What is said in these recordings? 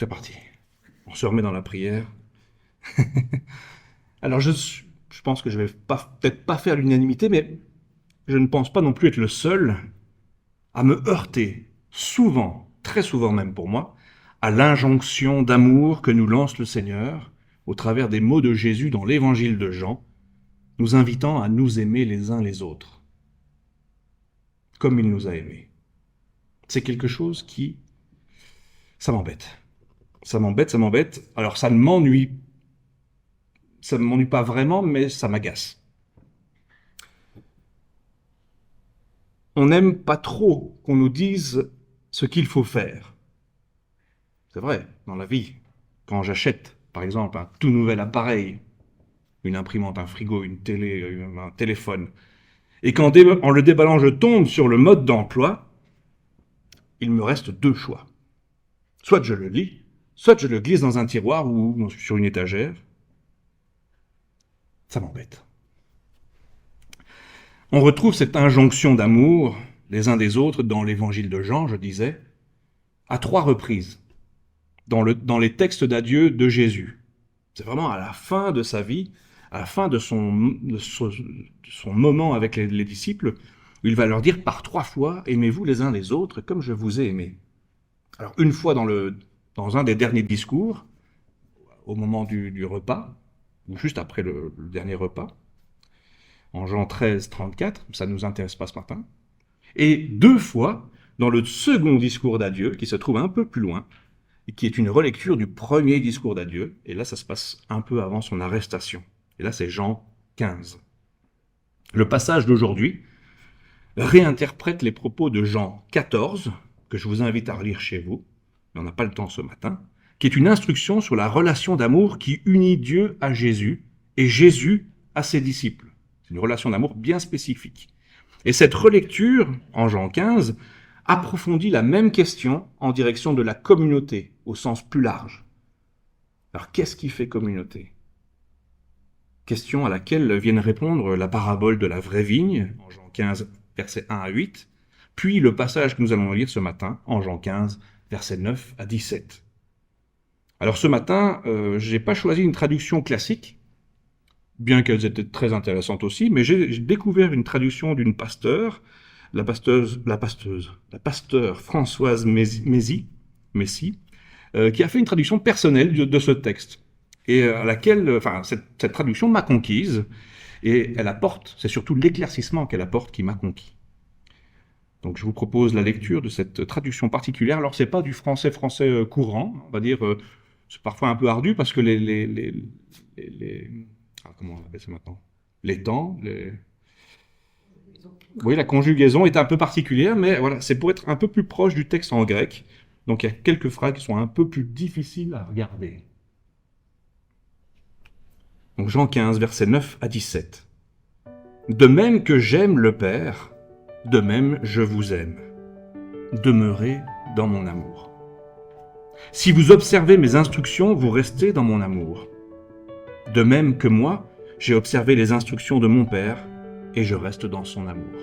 C'est parti. On se remet dans la prière. Alors, je pense que je vais peut-être pas faire l'unanimité, mais je ne pense pas non plus être le seul à me heurter, souvent, très souvent même pour moi, à l'injonction d'amour que nous lance le Seigneur au travers des mots de Jésus dans l'évangile de Jean, nous invitant à nous aimer les uns les autres, comme il nous a aimés. C'est quelque chose qui, ça m'embête. Ça m'embête, ça m'embête. Alors ça ne m'ennuie pas vraiment, mais ça m'agace. On n'aime pas trop qu'on nous dise ce qu'il faut faire. C'est vrai, dans la vie. Quand j'achète, par exemple, un tout nouvel appareil, une imprimante, un frigo, une télé, un téléphone, et qu'en en le déballant, je tombe sur le mode d'emploi, il me reste deux choix. Soit je le lis, soit je le glisse dans un tiroir ou sur une étagère. Ça m'embête. On retrouve cette injonction d'amour les uns des autres dans l'évangile de Jean, je disais, à 3 reprises, dans les textes d'adieu de Jésus. C'est vraiment à la fin de sa vie, à la fin de son moment avec les disciples, où il va leur dire par 3 fois, aimez-vous les uns les autres comme je vous ai aimé. Alors une fois dans un des derniers discours, au moment du repas, ou juste après le dernier repas, en Jean 13, 34, ça ne nous intéresse pas ce matin, et 2 fois dans le second discours d'adieu, qui se trouve un peu plus loin, et qui est une relecture du premier discours d'adieu, et là ça se passe un peu avant son arrestation. Et là c'est Jean 15. Le passage d'aujourd'hui réinterprète les propos de Jean 14, que je vous invite à relire chez vous, mais on n'a pas le temps ce matin, qui est une instruction sur la relation d'amour qui unit Dieu à Jésus et Jésus à ses disciples. C'est une relation d'amour bien spécifique. Et cette relecture, en Jean 15, approfondit la même question en direction de la communauté, au sens plus large. Alors, qu'est-ce qui fait communauté? Question à laquelle viennent répondre la parabole de la vraie vigne, en Jean 15, versets 1 à 8, puis le passage que nous allons lire ce matin, en Jean 15, versets 9 à 17. Alors ce matin, je n'ai pas choisi une traduction classique, bien qu'elles étaient très intéressantes aussi, mais j'ai découvert une traduction d'une pasteur, la pasteur Françoise Messi, qui a fait une traduction personnelle de ce texte, et à laquelle, cette traduction m'a conquise, et elle apporte, c'est surtout l'éclaircissement qu'elle apporte qui m'a conquis. Donc je vous propose la lecture de cette traduction particulière. Alors c'est pas du français courant, on va dire, c'est parfois un peu ardu parce que comment on appelle ça maintenant? Les temps, oui, la conjugaison est un peu particulière, mais voilà, c'est pour être un peu plus proche du texte en grec. Donc il y a quelques phrases qui sont un peu plus difficiles à regarder. Donc Jean 15, versets 9 à 17. De même que j'aime le Père, de même je vous aime. Demeurez dans mon amour. Si vous observez mes instructions, vous restez dans mon amour. De même que moi, j'ai observé les instructions de mon Père, et je reste dans son amour.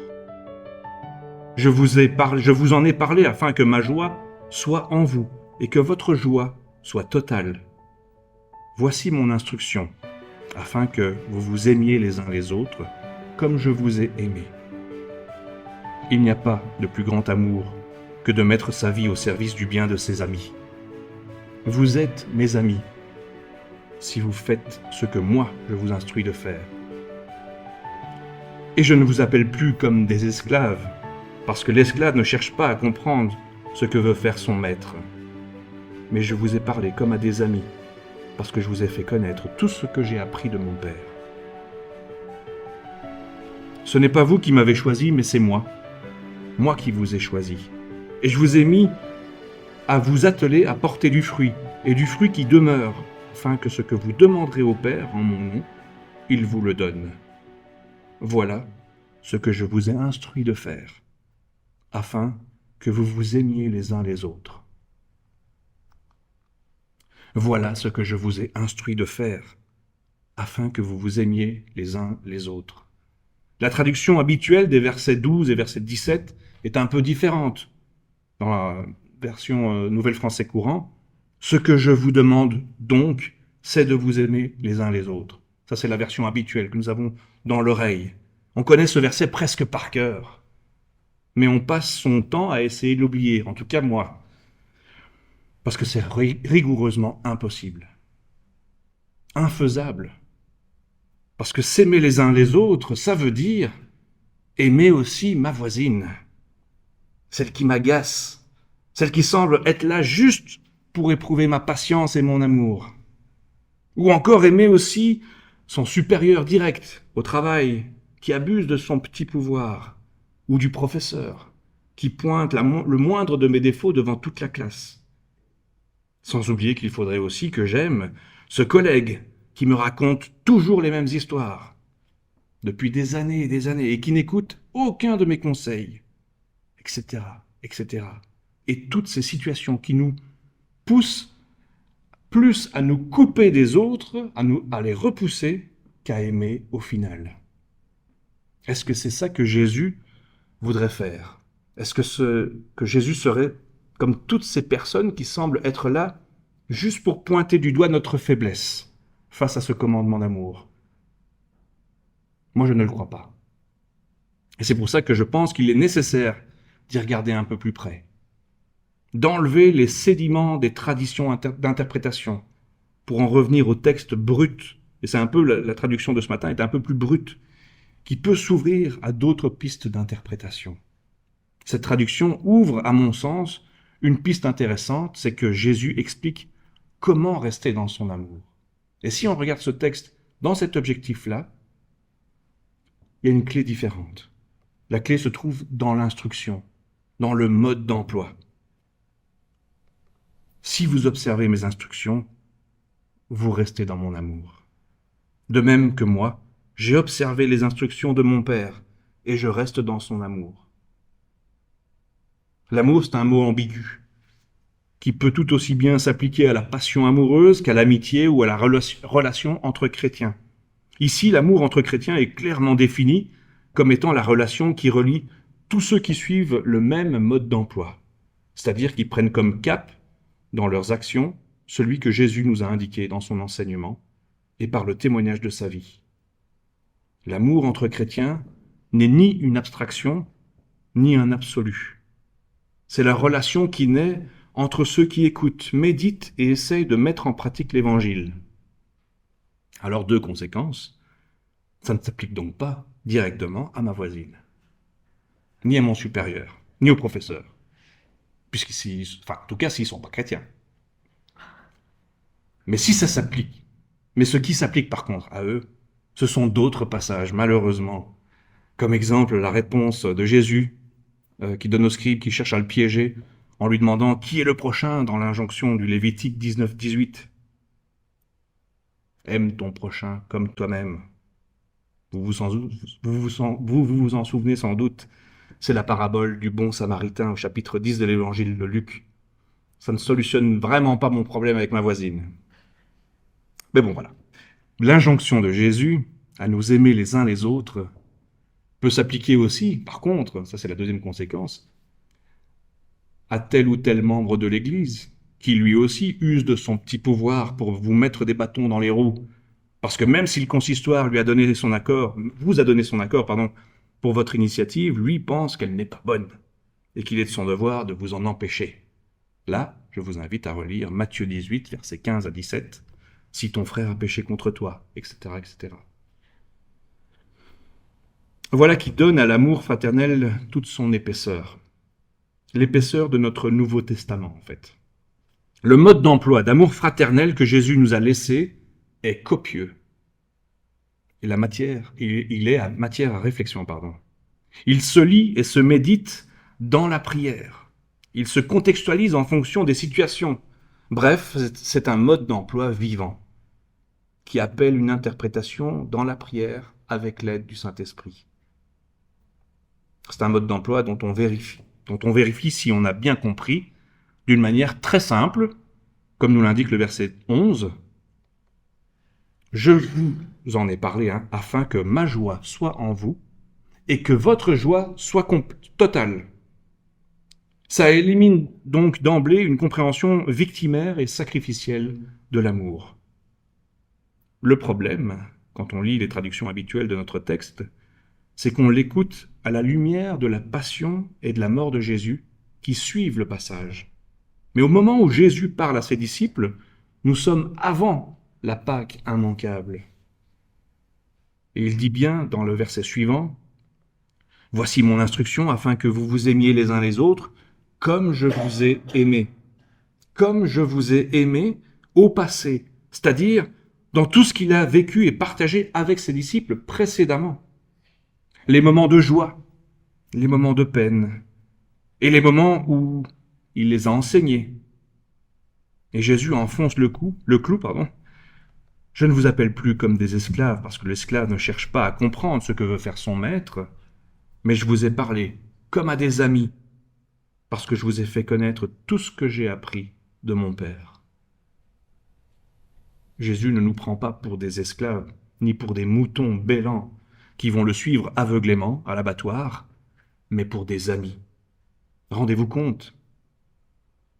Je vous en ai parlé afin que ma joie soit en vous, et que votre joie soit totale. Voici mon instruction, afin que vous vous aimiez les uns les autres, comme je vous ai aimé. Il n'y a pas de plus grand amour que de mettre sa vie au service du bien de ses amis. Vous êtes mes amis, si vous faites ce que moi je vous instruis de faire. Et je ne vous appelle plus comme des esclaves, parce que l'esclave ne cherche pas à comprendre ce que veut faire son maître. Mais je vous ai parlé comme à des amis, parce que je vous ai fait connaître tout ce que j'ai appris de mon Père. Ce n'est pas vous qui m'avez choisi, mais c'est moi qui vous ai choisi. Et je vous ai mis à vous atteler à porter du fruit, et du fruit qui demeure, afin que ce que vous demanderez au Père en mon nom, il vous le donne. Voilà ce que je vous ai instruit de faire, afin que vous vous aimiez les uns les autres. Voilà ce que je vous ai instruit de faire, afin que vous vous aimiez les uns les autres. La traduction habituelle des versets 12 et verset 17 est un peu différente. Dans la version Nouvelle Français courant, Ce que je vous demande donc, c'est de vous aimer les uns les autres. Ça, c'est la version habituelle que nous avons dans l'oreille. On connaît ce verset presque par cœur, mais on passe son temps à essayer de l'oublier, en tout cas moi, parce que c'est rigoureusement impossible, infaisable. Parce que s'aimer les uns les autres, ça veut dire aimer aussi ma voisine, celle qui m'agace, celle qui semble être là juste pour éprouver ma patience et mon amour. Ou encore aimer aussi son supérieur direct au travail, qui abuse de son petit pouvoir, ou du professeur, qui pointe le moindre de mes défauts devant toute la classe. Sans oublier qu'il faudrait aussi que j'aime ce collègue qui me raconte toujours les mêmes histoires, depuis des années et qui n'écoute aucun de mes conseils, etc., etc. Et toutes ces situations qui nous poussent plus à nous couper des autres, à les repousser, qu'à aimer au final. Est-ce que c'est ça que Jésus voudrait faire? Est-ce que Jésus serait comme toutes ces personnes qui semblent être là juste pour pointer du doigt notre faiblesse face à ce commandement d'amour? Moi, je ne le crois pas. Et c'est pour ça que je pense qu'il est nécessaire d'y regarder un peu plus près, d'enlever les sédiments des traditions d'interprétation pour en revenir au texte brut. Et c'est un peu, la traduction de ce matin est un peu plus brute, qui peut s'ouvrir à d'autres pistes d'interprétation. Cette traduction ouvre, à mon sens, une piste intéressante, c'est que Jésus explique comment rester dans son amour. Et si on regarde ce texte dans cet objectif-là, il y a une clé différente. La clé se trouve dans l'instruction, dans le mode d'emploi. Si vous observez mes instructions, vous restez dans mon amour. De même que moi, j'ai observé les instructions de mon Père et je reste dans son amour. L'amour, c'est un mot ambigu, qui peut tout aussi bien s'appliquer à la passion amoureuse qu'à l'amitié ou à la relation entre chrétiens. Ici, l'amour entre chrétiens est clairement défini comme étant la relation qui relie tous ceux qui suivent le même mode d'emploi, c'est-à-dire qui prennent comme cap, dans leurs actions, celui que Jésus nous a indiqué dans son enseignement et par le témoignage de sa vie. L'amour entre chrétiens n'est ni une abstraction, ni un absolu. C'est la relation qui naît entre ceux qui écoutent, méditent et essayent de mettre en pratique l'Évangile. Alors, deux conséquences. Ça ne s'applique donc pas directement à ma voisine, ni à mon supérieur, ni au professeur, en tout cas s'ils ne sont pas chrétiens. Mais si ça s'applique, mais ce qui s'applique par contre à eux, ce sont d'autres passages, malheureusement. Comme exemple, la réponse de Jésus, qui donne au scribe qui cherche à le piéger, en lui demandant qui est le prochain dans l'injonction du Lévitique 19-18. Aime ton prochain comme toi-même. Vous vous en souvenez sans doute. C'est la parabole du bon samaritain au chapitre 10 de l'évangile de Luc. Ça ne solutionne vraiment pas mon problème avec ma voisine. Mais bon, voilà. L'injonction de Jésus à nous aimer les uns les autres peut s'appliquer aussi, par contre, ça c'est la deuxième conséquence, à tel ou tel membre de l'Église, qui lui aussi use de son petit pouvoir pour vous mettre des bâtons dans les roues. Parce que même si le consistoire lui a donné son accord, vous a donné son accord, pour votre initiative, lui pense qu'elle n'est pas bonne et qu'il est de son devoir de vous en empêcher. Là, je vous invite à relire Matthieu 18, versets 15 à 17, « Si ton frère a péché contre toi, etc. etc. » Voilà qui donne à l'amour fraternel toute son épaisseur. L'épaisseur de notre Nouveau Testament, en fait. Le mode d'emploi d'amour fraternel que Jésus nous a laissé est copieux. Et il est matière à réflexion, Il se lit et se médite dans la prière. Il se contextualise en fonction des situations. Bref, c'est un mode d'emploi vivant qui appelle une interprétation dans la prière avec l'aide du Saint-Esprit. C'est un mode d'emploi dont on vérifie si on a bien compris d'une manière très simple, comme nous l'indique le verset 11. Je vous en ai parlé, afin que ma joie soit en vous et que votre joie soit totale. Ça élimine donc d'emblée une compréhension victimaire et sacrificielle de l'amour. Le problème, quand on lit les traductions habituelles de notre texte, c'est qu'on l'écoute à la lumière de la passion et de la mort de Jésus qui suivent le passage. Mais au moment où Jésus parle à ses disciples, nous sommes avant la Pâque immanquable. Et il dit bien dans le verset suivant, « Voici mon instruction afin que vous vous aimiez les uns les autres, comme je vous ai aimé. » Comme je vous ai aimé au passé, c'est-à-dire dans tout ce qu'il a vécu et partagé avec ses disciples précédemment. Les moments de joie, les moments de peine, et les moments où il les a enseignés. Et Jésus enfonce le clou. Je ne vous appelle plus comme des esclaves, parce que l'esclave ne cherche pas à comprendre ce que veut faire son maître, mais je vous ai parlé comme à des amis, parce que je vous ai fait connaître tout ce que j'ai appris de mon Père. Jésus ne nous prend pas pour des esclaves, ni pour des moutons bêlants qui vont le suivre aveuglément à l'abattoir, mais pour des amis. Rendez-vous compte,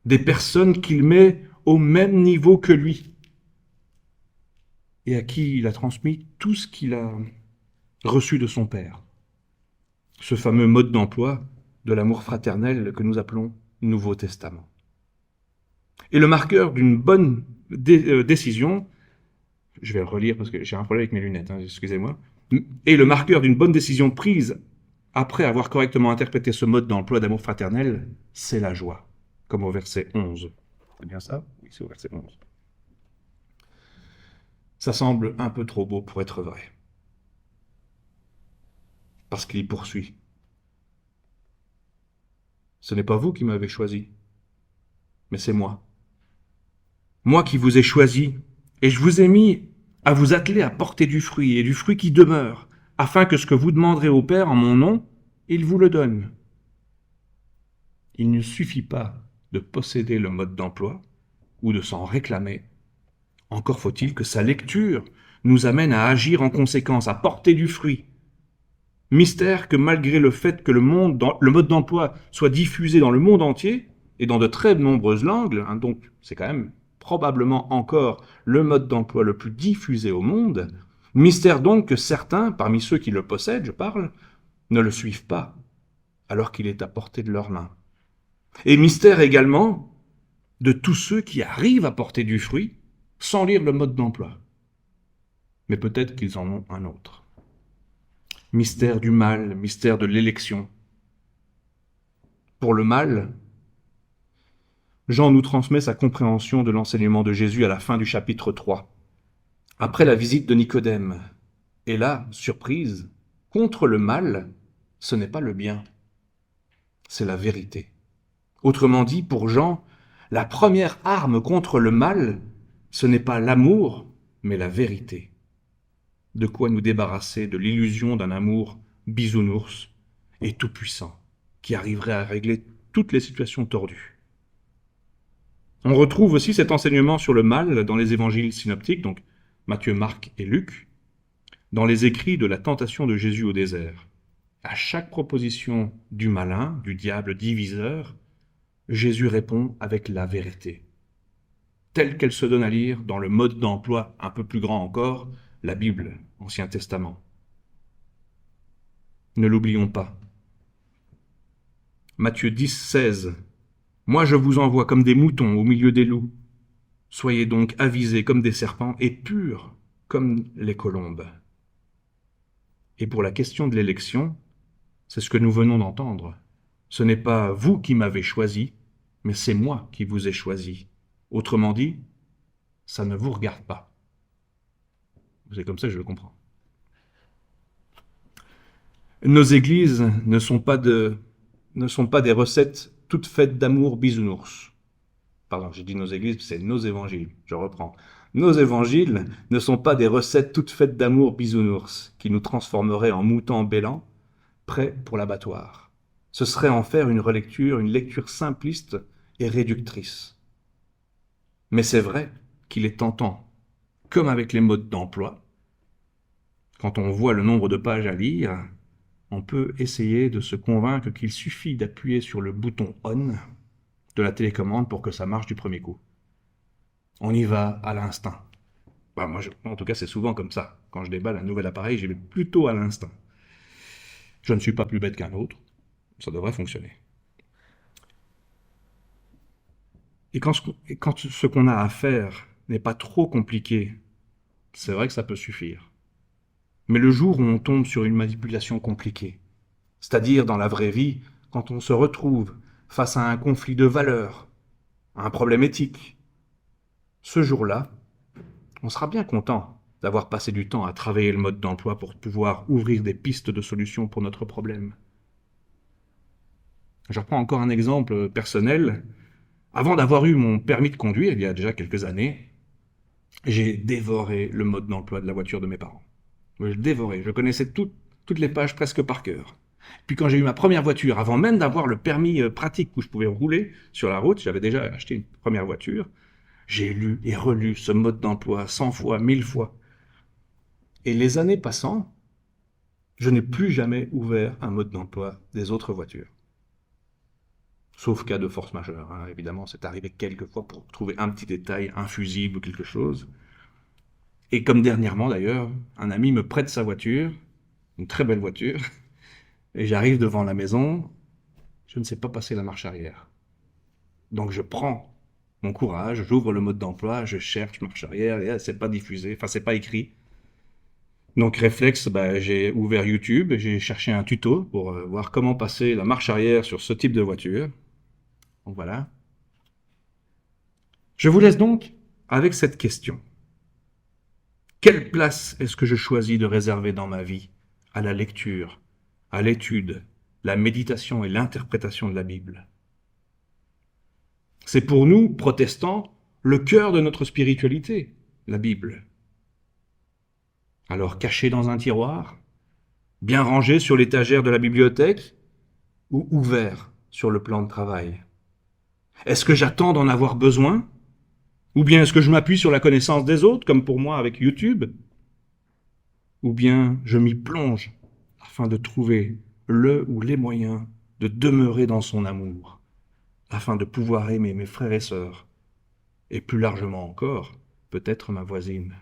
des personnes qu'il met au même niveau que lui et à qui il a transmis tout ce qu'il a reçu de son Père. Ce fameux mode d'emploi de l'amour fraternel que nous appelons Nouveau Testament. Et le marqueur d'une bonne décision, je vais le relire parce que j'ai un problème avec mes lunettes, excusez-moi, et le marqueur d'une bonne décision prise après avoir correctement interprété ce mode d'emploi d'amour fraternel, c'est la joie, comme au verset 11. C'est bien ça? Oui, c'est au verset 11. Ça semble un peu trop beau pour être vrai. Parce qu'il poursuit. Ce n'est pas vous qui m'avez choisi, mais c'est moi. Moi qui vous ai choisi, et je vous ai mis à vous atteler à porter du fruit, et du fruit qui demeure, afin que ce que vous demanderez au Père en mon nom, il vous le donne. Il ne suffit pas de posséder le mode d'emploi ou de s'en réclamer. Encore faut-il que sa lecture nous amène à agir en conséquence, à porter du fruit. Mystère que malgré le fait que le mode d'emploi soit diffusé dans le monde entier, et dans de très nombreuses langues, donc c'est quand même probablement encore le mode d'emploi le plus diffusé au monde, mystère donc que certains, parmi ceux qui le possèdent, je parle, ne le suivent pas, alors qu'il est à portée de leurs mains. Et mystère également de tous ceux qui arrivent à porter du fruit sans lire le mode d'emploi. Mais peut-être qu'ils en ont un autre. Mystère du mal, mystère de l'élection. Pour le mal, Jean nous transmet sa compréhension de l'enseignement de Jésus à la fin du chapitre 3. Après la visite de Nicodème, et là, surprise, contre le mal, ce n'est pas le bien, c'est la vérité. Autrement dit, pour Jean, la première arme contre le mal, ce n'est pas l'amour, mais la vérité. De quoi nous débarrasser de l'illusion d'un amour bisounours et tout-puissant, qui arriverait à régler toutes les situations tordues. On retrouve aussi cet enseignement sur le mal dans les évangiles synoptiques, donc Matthieu, Marc et Luc, dans les écrits de la tentation de Jésus au désert. À chaque proposition du malin, du diable diviseur, Jésus répond avec la vérité, telle qu'elle se donne à lire dans le mode d'emploi un peu plus grand encore, la Bible, Ancien Testament. Ne l'oublions pas. Matthieu 10, 16. « Moi je vous envoie comme des moutons au milieu des loups. Soyez donc avisés comme des serpents et purs comme les colombes. » Et pour la question de l'élection, c'est ce que nous venons d'entendre. Ce n'est pas vous qui m'avez choisi, mais c'est moi qui vous ai choisi. Autrement dit, ça ne vous regarde pas. C'est comme ça que je le comprends. Nos églises ne sont pas des recettes toutes faites d'amour bisounours. Pardon, j'ai dit nos églises, c'est nos évangiles. Je reprends. Nos évangiles ne sont pas des recettes toutes faites d'amour bisounours qui nous transformeraient en moutons bêlants, prêts pour l'abattoir. Ce serait en faire une lecture simpliste et réductrice. Mais c'est vrai qu'il est tentant, comme avec les modes d'emploi, quand on voit le nombre de pages à lire, on peut essayer de se convaincre qu'il suffit d'appuyer sur le bouton on de la télécommande pour que ça marche du premier coup. On y va à l'instinct. Bah, en tout cas, c'est souvent comme ça. Quand je déballe un nouvel appareil, j'y vais plutôt à l'instinct. Je ne suis pas plus bête qu'un autre. Ça devrait fonctionner. Et quand ce qu'on a à faire n'est pas trop compliqué, c'est vrai que ça peut suffire. Mais le jour où on tombe sur une manipulation compliquée, c'est-à-dire dans la vraie vie, quand on se retrouve face à un conflit de valeurs, à un problème éthique, ce jour-là, on sera bien content d'avoir passé du temps à travailler le mode d'emploi pour pouvoir ouvrir des pistes de solutions pour notre problème. Je reprends encore un exemple personnel. Avant d'avoir eu mon permis de conduire, il y a déjà quelques années, j'ai dévoré le mode d'emploi de la voiture de mes parents. Je dévorais, je connaissais toutes les pages presque par cœur. Puis quand j'ai eu ma première voiture, avant même d'avoir le permis pratique où je pouvais rouler sur la route, j'avais déjà acheté une première voiture, j'ai lu et relu ce mode d'emploi 100 fois, 1000 fois. Et les années passant, je n'ai plus jamais ouvert un mode d'emploi des autres voitures. Sauf cas de force majeure, hein. Évidemment, c'est arrivé quelques fois pour trouver un petit détail, un fusible ou quelque chose. Et comme dernièrement d'ailleurs, un ami me prête sa voiture, une très belle voiture, et j'arrive devant la maison, je ne sais pas passer la marche arrière. Donc je prends mon courage, j'ouvre le mode d'emploi, je cherche marche arrière, et c'est pas diffusé, enfin c'est pas écrit. Donc réflexe, j'ai ouvert YouTube, j'ai cherché un tuto pour voir comment passer la marche arrière sur ce type de voiture. Donc voilà. Je vous laisse donc avec cette question. Quelle place est-ce que je choisis de réserver dans ma vie à la lecture, à l'étude, la méditation et l'interprétation de la Bible? C'est pour nous, protestants, le cœur de notre spiritualité, la Bible. Alors caché dans un tiroir, bien rangé sur l'étagère de la bibliothèque ou ouvert sur le plan de travail? Est-ce que j'attends d'en avoir besoin? Ou bien est-ce que je m'appuie sur la connaissance des autres, comme pour moi avec YouTube? Ou bien je m'y plonge afin de trouver le ou les moyens de demeurer dans son amour, afin de pouvoir aimer mes frères et sœurs, et plus largement encore, peut-être ma voisine.